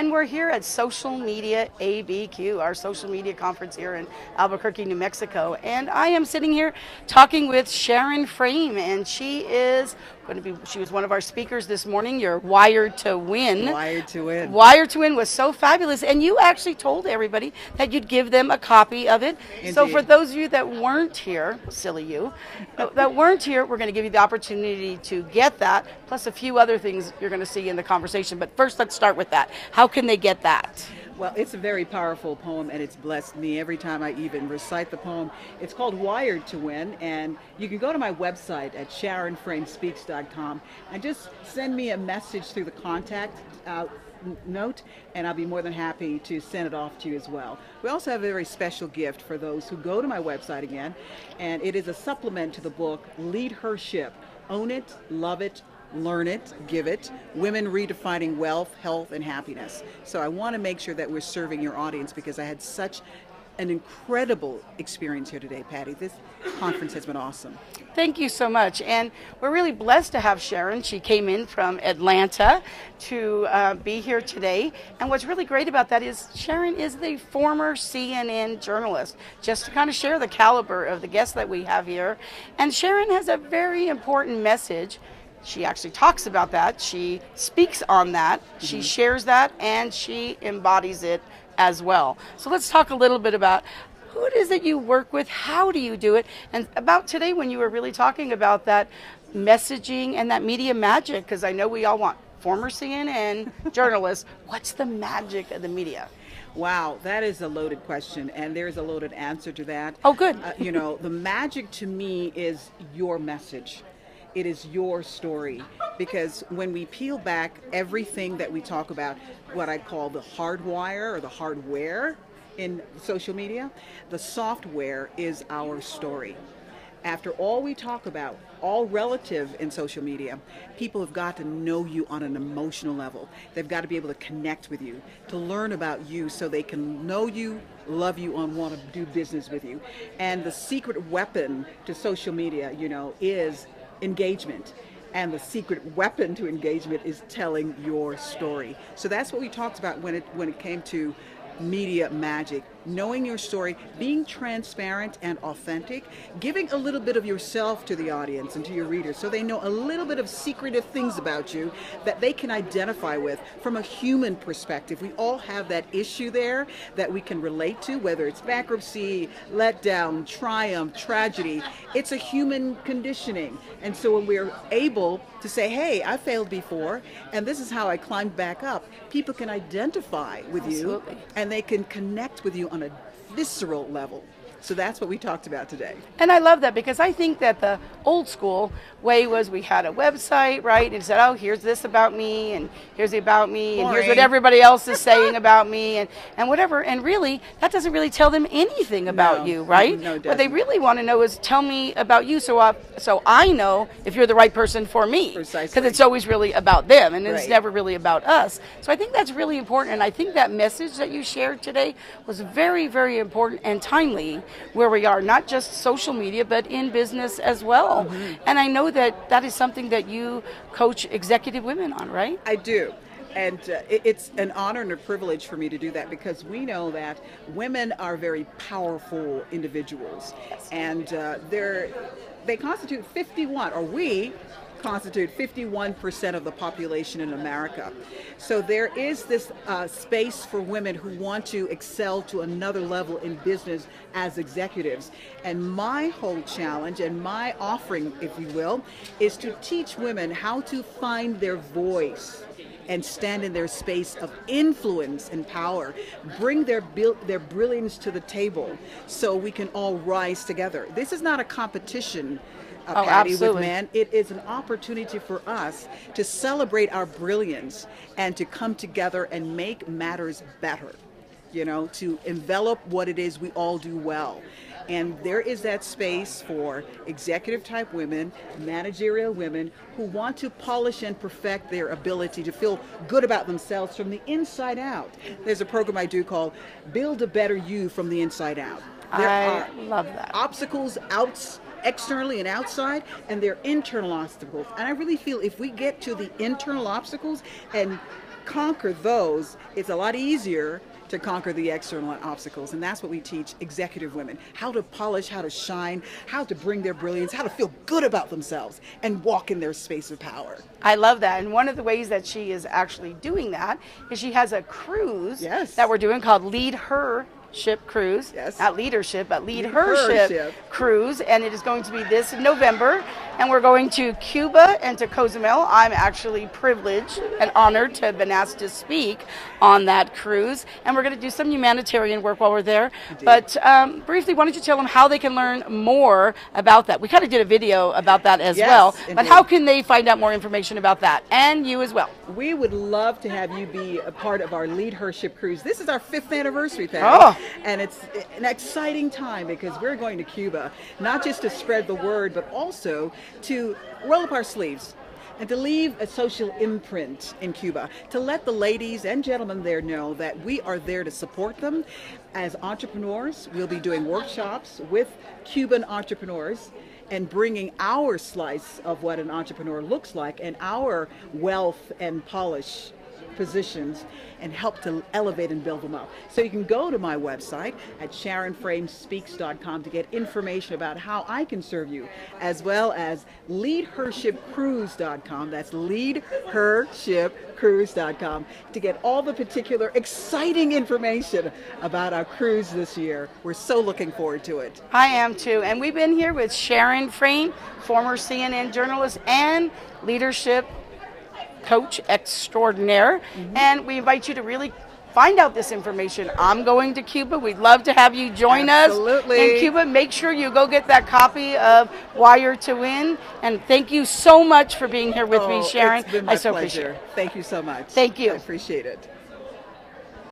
And we're here at Social Media ABQ, our social media conference here in Albuquerque, New Mexico. And I am sitting here talking with Sharon Frame, and she was one of our speakers this morning. You're Wired to Win. Wired to Win. Wired to Win was so fabulous. And you actually told everybody that you'd give them a copy of it. Indeed. So for those of you that weren't here, silly you, that weren't here, we're going to give you the opportunity to get that, plus a few other things you're going to see in the conversation. But first, let's start with that. How can they get that? Well, it's a very powerful poem, and it's blessed me every time I even recite the poem. It's called Wired to Win, and you can go to my website at SharonFrameSpeaks.com and just send me a message through the contact note, and I'll be more than happy to send it off to you as well. We also have a very special gift for those who go to my website again, and it is a supplement to the book, Lead Her Ship. Own it, love it, learn it, give it. Women redefining wealth, health, and happiness. So I want to make sure that we're serving your audience because I had such an incredible experience here today, Patty. This conference has been awesome. Thank you so much. And we're really blessed to have Sharon. She came in from Atlanta to be here today. And what's really great about that is Sharon is the former CNN journalist, just to kind of share the caliber of the guests that we have here. And Sharon has a very important message. She actually talks about that. She speaks on that. Mm-hmm. She shares that, and she embodies it as well. So let's talk a little bit about who it is that you work with, how do you do it, and about today when you were really talking about that messaging and that media magic, because I know we all want former CNN journalists. What's the magic of the media? Wow, that is a loaded question, and there's a loaded answer to that. Oh, good. The magic to me is your message. It is your story, because when we peel back everything that we talk about, what I call the hardwire or the hardware in social media, the software is our story. After all we talk about, all relative in social media, people have got to know you on an emotional level. They've got to be able to connect with you, to learn about you so they can know you, love you, and want to do business with you. And the secret weapon to social media, is engagement. And the secret weapon to engagement is telling your story. So that's what we talked about when it came to media magic. Knowing your story, being transparent and authentic, giving a little bit of yourself to the audience and to your readers so they know a little bit of secretive things about you that they can identify with from a human perspective. We all have that issue there that we can relate to, whether it's bankruptcy, letdown, triumph, tragedy. It's a human conditioning. And so when we're able to say, hey, I failed before, and this is how I climbed back up, people can identify with Absolutely. you, and they can connect with you on a visceral level. So that's what we talked about today. And I love that because I think that the old school way was we had a website, right? And said, oh, here's this about me, and here's about me, and here's what everybody else is saying about me, and whatever. And really, that doesn't really tell them anything about you, right? No, it doesn't. What they really want to know is tell me about you so I know if you're the right person for me. Precisely. Because it's always really about them, and it's Right. never really about us. So I think that's really important. And I think that message that you shared today was very, very important and timely where we are, not just social media, but in business as well. Mm-hmm. And I know that is something that you coach executive women on, right? I do. And it's an honor and a privilege for me to do that because we know that women are very powerful individuals. And they constitute 51% of the population in America. So there is this space for women who want to excel to another level in business as executives. And my whole challenge and my offering, if you will, is to teach women how to find their voice and stand in their space of influence and power, bring their brilliance to the table so we can all rise together. This is not a competition, Patty, with man. It is an opportunity for us to celebrate our brilliance and to come together and make matters better, to envelop what it is we all do well. And there is that space for executive type women, managerial women who want to polish and perfect their ability to feel good about themselves from the inside out. There's a program I do called Build a Better You from the Inside Out. I love that. Obstacles externally and outside, and their internal obstacles. And I really feel if we get to the internal obstacles and conquer those, it's a lot easier to conquer the external obstacles. And that's what we teach executive women: how to polish, how to shine, how to bring their brilliance, how to feel good about themselves and walk in their space of power. I love that. And one of the ways that she is actually doing that is she has a cruise Yes. that we're doing called Lead Her Ship Cruise. Yes. Not leadership, but Lead Lead Her Her Ship Ship. Cruise. And it is going to be this November. And we're going to Cuba and to Cozumel. I'm actually privileged and honored to have been asked to speak on that cruise. And we're going to do some humanitarian work while we're there. Indeed. But briefly, why don't you tell them how they can learn more about that? We kind of did a video about that as Yes, well. But indeed. how can they find out more information about that? And you as well. We would love to have you be a part of our Lead Her Ship Cruise. This is our 5th anniversary, Patty. Oh. And it's an exciting time because we're going to Cuba, not just to spread the word, but also to roll up our sleeves and to leave a social imprint in Cuba, to let the ladies and gentlemen there know that we are there to support them as entrepreneurs. We'll be doing workshops with Cuban entrepreneurs and bringing our slice of what an entrepreneur looks like and our wealth and polish positions and help to elevate and build them up. So you can go to my website at SharonFrameSpeaks.com to get information about how I can serve you, as well as LeadHerShipCruise.com. That's LeadHerShipCruise.com to get all the particular exciting information about our cruise this year. We're so looking forward to it. I am too. And we've been here with Sharon Frame, former CNN journalist and leadership coach extraordinaire. And we invite you to really find out this information. I'm going to Cuba. We'd love to have you join Absolutely. us in Cuba. Make sure you go get that copy of Wire to Win. And thank you so much for being here with me, Sharon. It's been my I so pleasure. appreciate it. Thank you so much. Thank you. I appreciate it.